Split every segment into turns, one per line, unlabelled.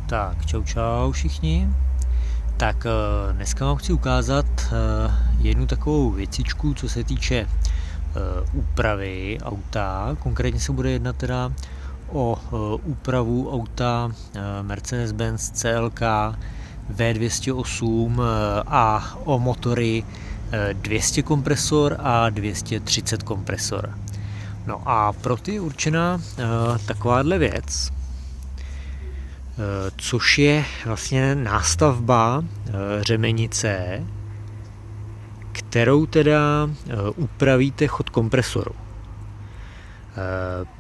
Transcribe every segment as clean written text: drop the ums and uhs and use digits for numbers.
Tak, čau všichni. Tak dneska vám chci ukázat jednu takovou věcičku, co se týče úpravy auta. Konkrétně se bude jednat teda o úpravu auta Mercedes-Benz CLK V208 a o motory 200 kompresor a 230 kompresor. No a pro ty je určená takováhle věc, což je vlastně nástavba řemenice, kterou teda upravíte chod kompresoru.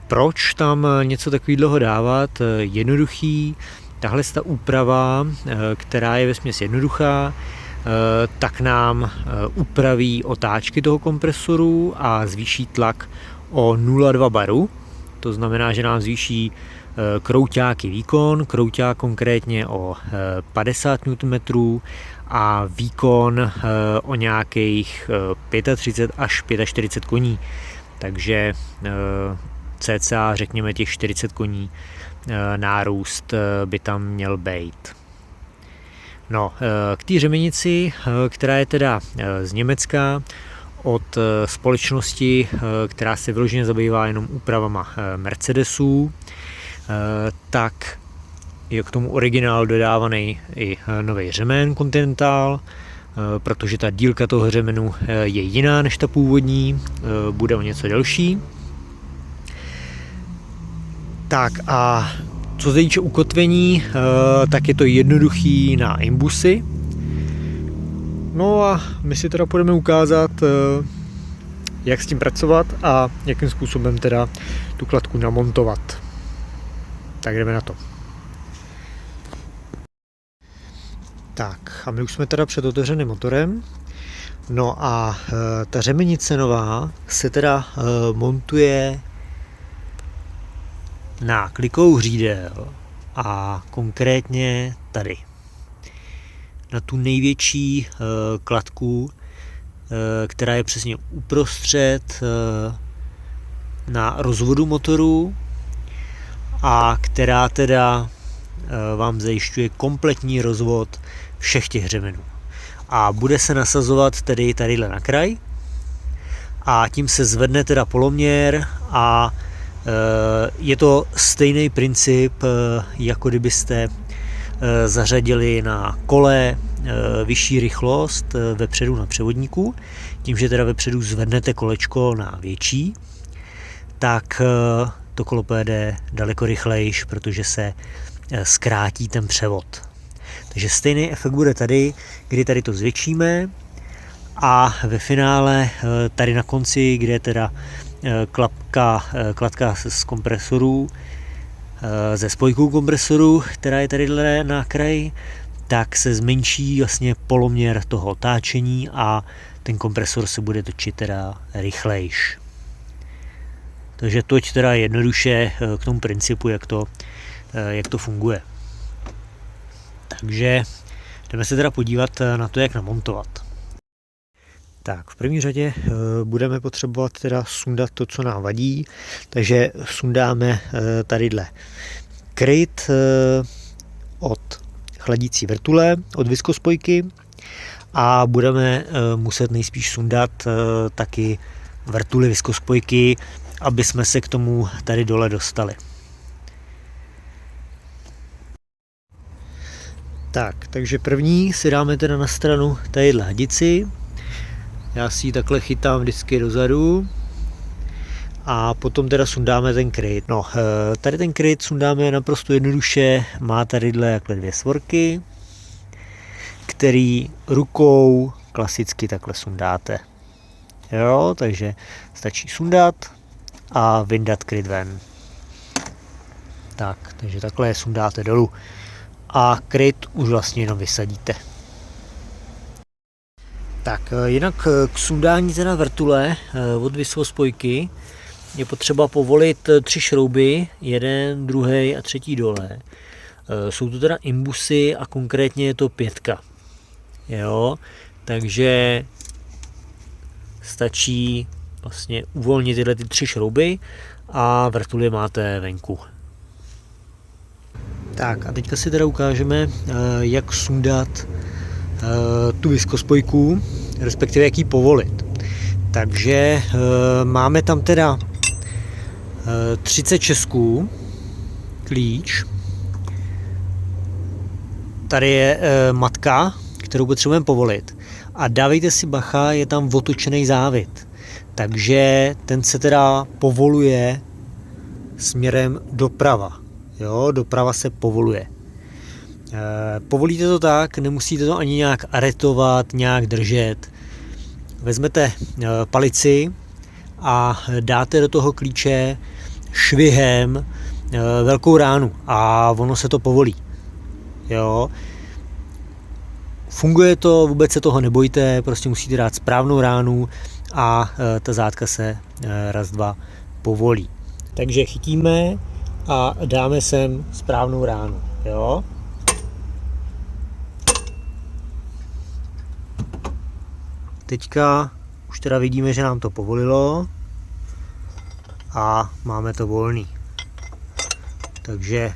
Proč tam něco takového dávat? Jednoduchý, tahle ta úprava, která je vesměs jednoduchá, tak nám upraví otáčky toho kompresoru a zvýší tlak o 0,2 baru. To znamená, že nám zvýší krouťáky výkon, krouťák konkrétně o 50 Nm a výkon o nějakých 35 až 45 koní. Takže cca řekněme těch 40 koní nárůst by tam měl být. No, k té řemenici, která je teda z Německa, od společnosti, která se vyloženě zabývá jenom úpravama Mercedesů, tak je k tomu originál dodávaný i nový řemen Continental, protože ta dílka toho řemenu je jiná než ta původní, bude o něco delší. Tak a co se týče ukotvení, tak je to jednoduchý na imbusy. No a my si teda půjdeme ukázat, jak s tím pracovat a jakým způsobem teda tu kladku namontovat. Tak jdeme na to. Tak a my už jsme teda před otevřeným motorem. No a ta řemenice nová se teda montuje na klikovou hřídel a konkrétně tady. Na tu největší kladku, která je přesně uprostřed na rozvodu motoru a která teda vám zajišťuje kompletní rozvod všech těch řemenů. A bude se nasazovat tedy tadyhle na kraj a tím se zvedne teda poloměr a je to stejný princip, jako kdybyste zařadili na kole vyšší rychlost vepředu na převodníku. Tím, že teda vepředu zvednete kolečko na větší, tak to kolo pojede daleko rychlejš, protože se zkrátí ten převod. Takže stejný efekt bude tady, kdy tady to zvětšíme a ve finále tady na konci, kde je teda kladka z kompresorů, ze spojkou kompresoru, která je tady na kraji, tak se zmenší vlastně poloměr toho otáčení a ten kompresor se bude točit teda rychlejš. Takže toť teda jednoduše k tomu principu, jak to funguje. Takže jdeme se teda podívat na to, jak namontovat. Tak, v první řadě budeme potřebovat teda sundat to, co nám vadí, takže sundáme tadyhle kryt od chladící vrtule, od viskospojky a budeme muset nejspíš sundat taky vrtuly viskospojky, aby jsme se k tomu tady dole dostali. Tak, takže první si dáme teda na stranu tadyhle hadici. Já si ji takhle chytám vždycky dozadu a potom teda sundáme ten kryt. No, tady ten kryt sundáme naprosto jednoduše, má tadyhle jakhle dvě svorky, který rukou klasicky takhle sundáte. Jo, takže stačí sundat a vyndat kryt ven. Tak, takže takhle je sundáte dolů a kryt už vlastně jenom vysadíte. Tak, jinak k sundání teda vrtule od viskospojky je potřeba povolit 3 šrouby, jeden, druhý a třetí dole. Jsou to teda imbusy a konkrétně je to 5. Jo, takže stačí vlastně uvolnit tyhle 3 šrouby a vrtuly máte venku. Tak a teďka si teda ukážeme, jak sundat tu viskospojku, respektive jak ji povolit. Takže máme tam teda 36 klíč. Tady je matka, kterou potřebujeme povolit. A dávejte si bacha, je tam otočený závit. Takže ten se teda povoluje směrem doprava. Jo, doprava se povoluje. Povolíte to tak, nemusíte to ani nějak aretovat, nějak držet. Vezmete palici a dáte do toho klíče švihem velkou ránu a ono se to povolí. Jo. Funguje to, vůbec se toho nebojte, prostě musíte dát správnou ránu a ta zátka se raz, dva povolí. Takže chytíme a dáme sem správnou ránu. Jo. Teďka už teda vidíme, že nám to povolilo a máme to volný. Takže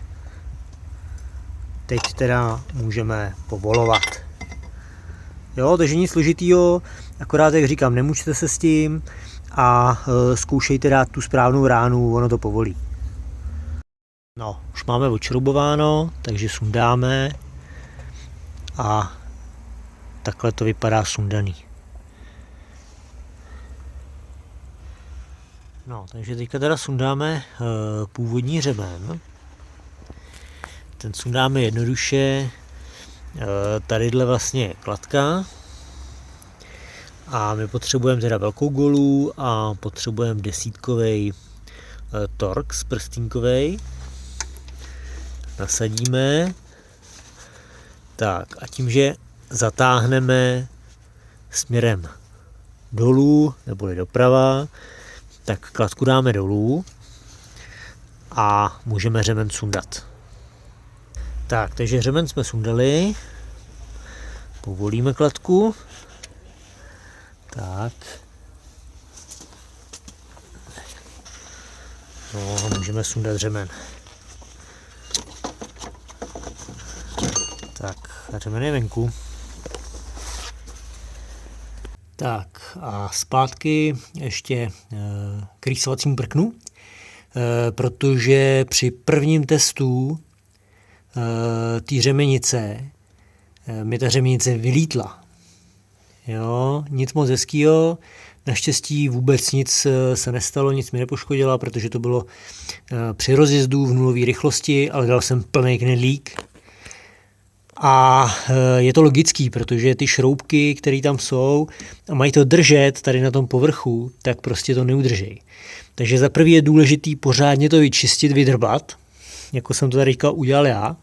teď teda můžeme povolovat. Jo, takže nic složitýho, akorát jak říkám, nemučte se s tím a zkoušejte dát tu správnou ránu, ono to povolí. No, už máme odšroubováno, takže sundáme a takhle to vypadá sundaný. No, takže teďka teda sundáme původní řemen. Ten sundáme jednoduše. Tadyhle vlastně je klatka. A my potřebujeme teda velkou golu a potřebujeme desítkovej Torx prstínkovej. Nasadíme. Tak a tím, že zatáhneme směrem dolů, neboli doprava, tak kladku dáme dolů a můžeme řemen sundat. Tak, takže řemen jsme sundali, povolíme kladku, tak, no a můžeme sundat řemen. Tak, a řemen je venku. Tak a zpátky ještě k rýsovacímu prknu, protože při prvním testu té řemenice mi ta řemenice vylítla. Jo, nic moc hezkýho, naštěstí vůbec nic se nestalo, nic mi nepoškodila, protože to bylo při rozjezdu v nulové rychlosti, ale dal jsem plný knedlík. A je to logický, protože ty šroubky, které tam jsou a mají to držet tady na tom povrchu, tak prostě to neudržejí. Takže za prvý je důležitý pořádně to vyčistit, vydrbat, jako jsem to tady udělal já,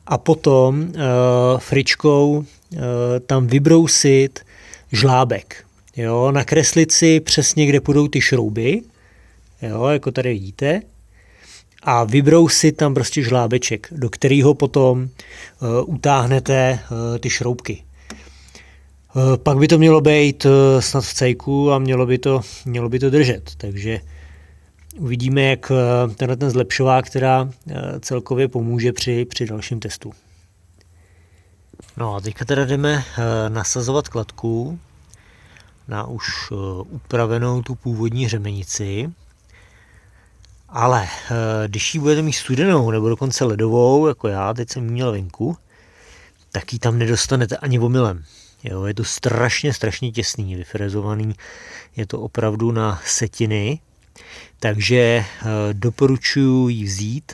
a potom fričkou tam vybrousit žlábek. Jo, nakreslit si přesně, kde půjdou ty šrouby, jo, jako tady vidíte, a vybrousit tam prostě žlábeček, do kterého potom utáhnete ty šroubky. Pak by to mělo být snad v cejku a mělo by to držet. Takže uvidíme, jak ten zlepšovák teda celkově pomůže při dalším testu. No a teďka teda jdeme nasazovat kladku na už upravenou tu původní řemenici. Ale když ji budete mít studenou nebo dokonce ledovou, jako já, teď jsem ji měl venku, tak ji tam nedostanete ani omylem. Jo, je to strašně těsný, vyfrezovaný, je to opravdu na setiny, takže doporučuji ji vzít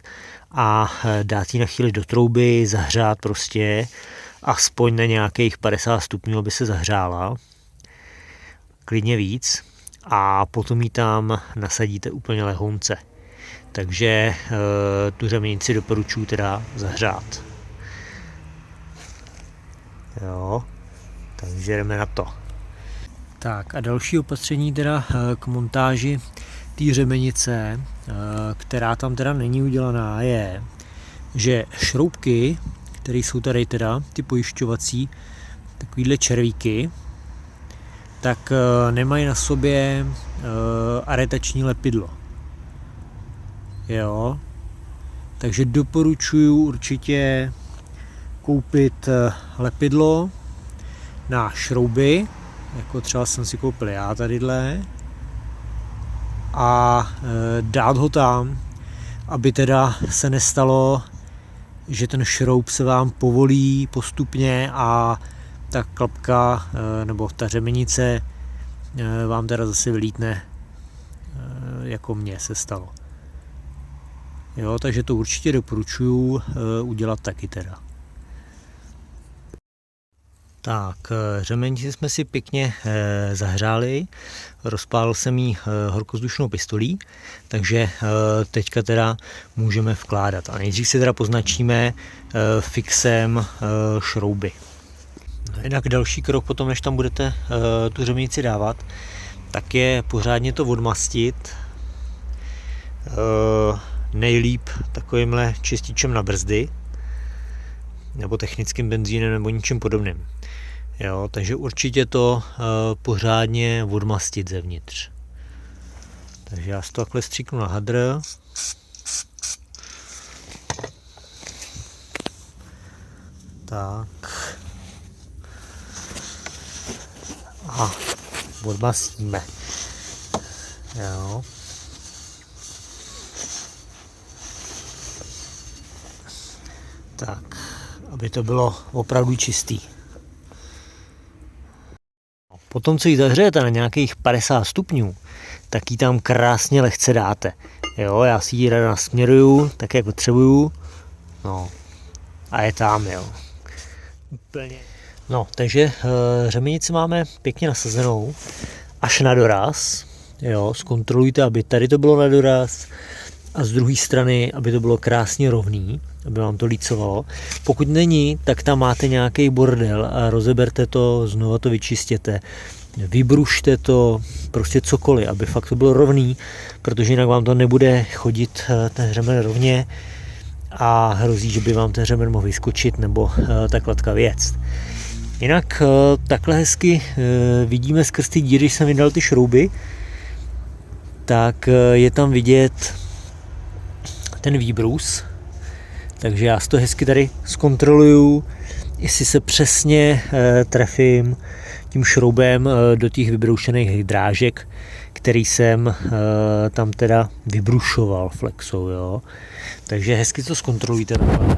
a dát ji na chvíli do trouby, zahřát prostě, aspoň na nějakých 50 stupňů, aby se zahřála, klidně víc, a potom ji tam nasadíte úplně lehounce. Takže tu řemenici doporučuji teda zahřát. Jo, takže jdeme na to. Tak a další opatření teda k montáži té řemenice, která tam teda není udělaná, je, že šroubky, které jsou tady teda, ty pojišťovací, takovýhle červíky, tak nemají na sobě aretační lepidlo. Jo, Takže doporučuji určitě koupit lepidlo na šrouby, jako třeba jsem si koupil já tadyhle, a dát ho tam, aby teda se nestalo, že ten šroub se vám povolí postupně a ta klapka nebo ta řemenice vám teda zase vylítne, jako mně se stalo. Jo, takže to určitě doporučuji udělat taky teda. Tak, řemenici jsme si pěkně zahřáli, rozpálil jsem ji horkozdušnou pistolí, takže teďka teda můžeme vkládat. A nejdřív si teda poznačíme fixem šrouby. Jinak další krok potom, než tam budete tu řemenici dávat, tak je pořádně to odmastit, nejlíp takovýmhle čističem na brzdy, nebo technickým benzínem nebo něčím podobným. Jo, takže určitě to pořádně odmastit zevnitř. Takže já si to takhle stříknu na hadr. Tak. A odmastíme. Jo. Tak, aby to bylo opravdu čistý. Potom, co ji zahřejete na nějakých 50 stupňů, tak ji tam krásně lehce dáte. Jo, já si ji ráda nasměruju, tak jak potřebuju. No, a je tam, jo. Úplně. No, takže řemenici máme pěkně nasazenou až na doraz. Jo, zkontrolujte, aby tady to bylo na doraz a z druhé strany, aby to bylo krásně rovný, aby vám to lícovalo. Pokud není, tak tam máte nějaký bordel a rozeberte to, znova to vyčistěte, vybrušte to, prostě cokoliv, aby fakt to bylo rovný, protože jinak vám to nebude chodit ten hřemen rovně a hrozí, že by vám ten hřemen mohl vyskočit nebo ta klatka vyjet. Jinak takhle hezky vidíme skrz ty díry, když jsem vydal ty šrouby, tak je tam vidět ten výbrus. Takže já si to hezky tady zkontroluju, jestli se přesně trefím tím šroubem do těch vybroušených drážek, který jsem tam teda vybrušoval flexou, jo. Takže hezky to zkontrolujte takhle.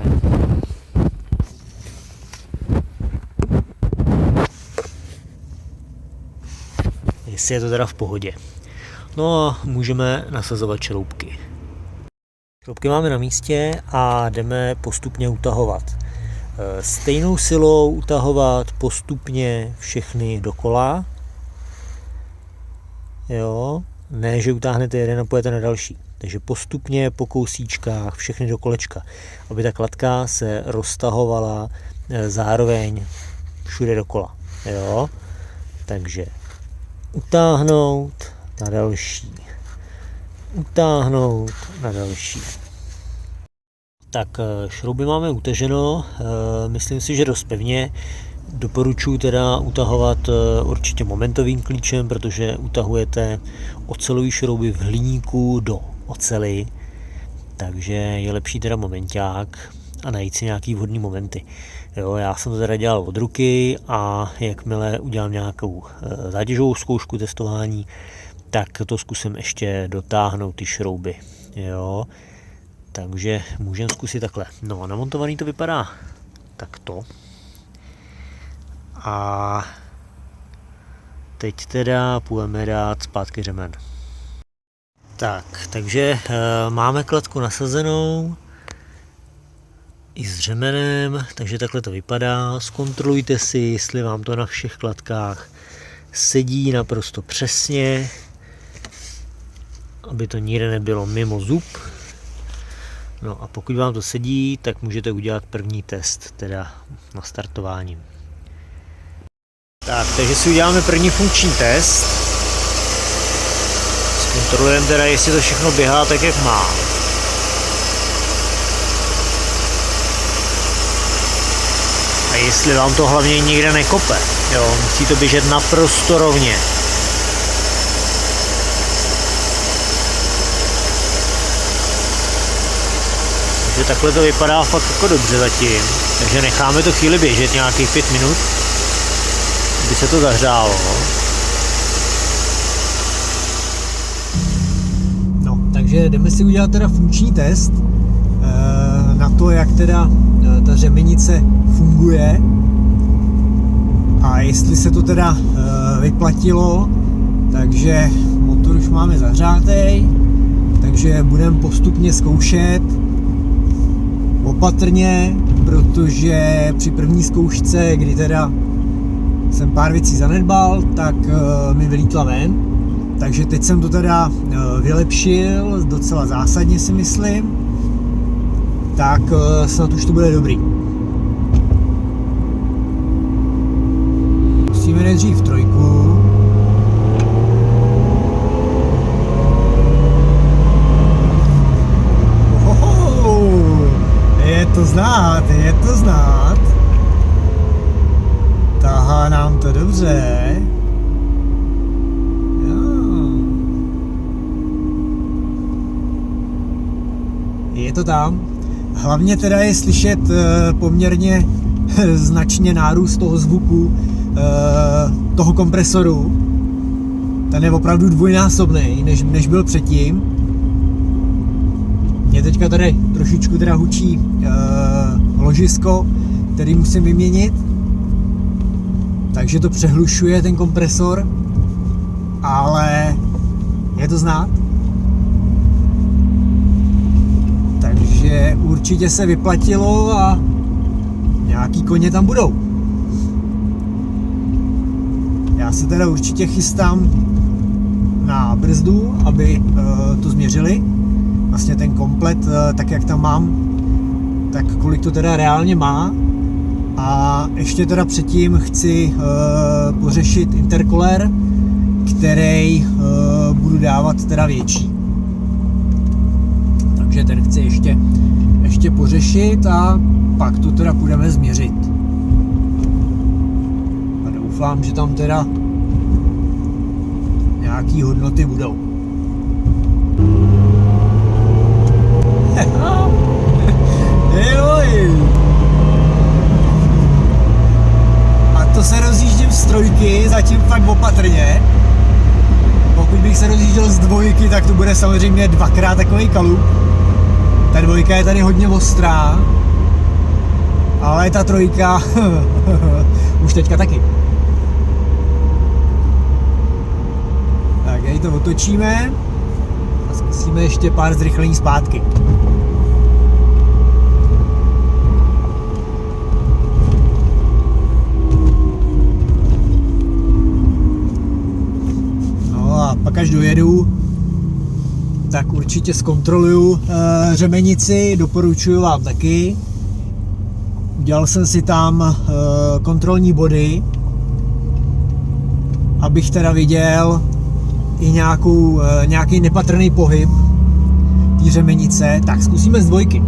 Jestli je to teda v pohodě. No a můžeme nasazovat šroubky. Šroubky máme na místě a jdeme postupně utahovat. Stejnou silou utahovat postupně všechny dokola. Jo, ne, že utáhnete jeden a pojete na další. Takže postupně po kousíčkách všechny do kolečka, aby ta klatka se roztahovala zároveň všude dokola. Jo, takže utáhnout na další. Utáhnout na další. Tak šrouby máme utaženo, myslím si, že dost pevně. Doporučuji teda utahovat určitě momentovým klíčem, protože utahujete ocelový šrouby v hliníku do oceli, takže je lepší teda momenták a najít si nějaký vhodný momenty. Jo, já jsem to teda dělal od ruky a jakmile udělám nějakou zátěžovou zkoušku testování, tak to zkusím ještě dotáhnout ty šrouby. Jo. Takže můžeme zkusit takhle. No, namontovaný to vypadá takto. A teď teda půjdeme dát zpátky řemen. Tak, takže máme kladku nasazenou i s řemenem, takže takhle to vypadá. Zkontrolujte si, jestli vám to na všech kladkách sedí naprosto přesně, aby to nikde nebylo mimo zub. No a pokud vám to sedí, tak můžete udělat první test, teda nastartováním. Tak, takže si uděláme první funkční test. Zkontrolujeme teda, jestli to všechno běhá tak, jak má. A jestli vám to hlavně nikde nekope. Jo, musí to běžet naprosto rovně. Takže takže takhle to vypadá fakt jako dobře zatím. Takže necháme to chvíli běžet, nějakých 5 minut, aby se to zahřálo. No, takže jdeme si udělat teda funkční test na to, jak teda ta řemenice funguje a jestli se to teda vyplatilo. Takže motor už máme zahřátej, takže budeme postupně zkoušet opatrně, protože při první zkoušce, kdy teda jsem pár věcí zanedbal, tak mi vylítla ven. Takže teď jsem to teda vylepšil, docela zásadně si myslím, tak snad už to bude dobrý. Musíme nejdřív trojku. Je to znát. Tahá nám to dobře. Je to tam. Hlavně teda je slyšet poměrně značně nárůst toho zvuku toho kompresoru. Ten je opravdu dvojnásobný, než byl předtím. Mě teďka tady trošičku teda hučí ložisko, který musím vyměnit. Takže to přehlušuje ten kompresor, ale je to znát. Takže určitě se vyplatilo a nějaký koně tam budou. Já se teda určitě chystám na brzdu, aby to změřili. Vlastně ten komplet, tak jak tam mám, tak kolik to teda reálně má. A ještě teda předtím chci pořešit intercooler, který budu dávat teda větší. Takže ten chci ještě pořešit a pak to teda půjdeme změřit. A doufám, že tam teda nějaký hodnoty budou. A to se rozjíždím z trojky, zatím fakt opatrně. Pokud bych se rozjížděl z dvojky, tak to bude samozřejmě dvakrát takový kalup. Ta dvojka je tady hodně ostrá, ale ta trojka už teďka taky. Tak, jej to otočíme a zkusíme ještě pár zrychlení zpátky. No a pak až dojedu, tak určitě zkontroluju řemenici, doporučuji vám taky. Udělal jsem si tam kontrolní body, abych teda viděl i nějaký nepatrný pohyb té řemenice. Tak zkusíme z dvojky.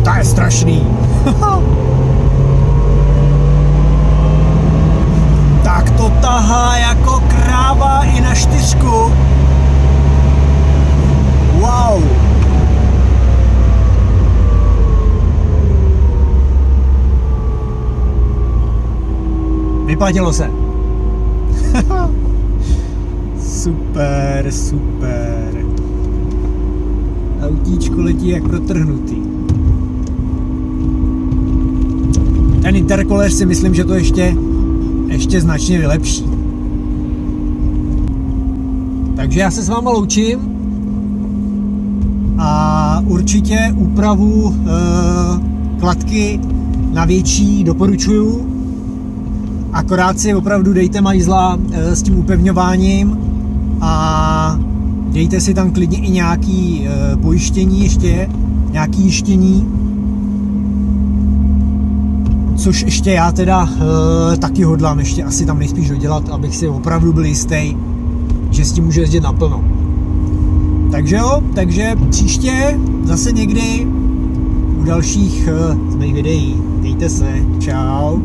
To je strašný. Tak to tahá jako kráva i na 4. Wow. Vyplatilo se. Super. Autíčko letí jak protrhnutý. Ten intercooler si myslím, že to ještě značně vylepší. Takže já se s váma loučím a určitě úpravu kladky na větší doporučuju. Akorát si opravdu dejte majzla s tím upevňováním a dejte si tam klidně i nějaký pojištění ještě, nějaký jištění. Což ještě já teda taky hodlám ještě asi tam nejspíš dodělat, abych si opravdu byl jistý, že s tím můžu jezdit naplno. Takže jo, takže příště zase někdy u dalších z mých videí. Dejte se, čau.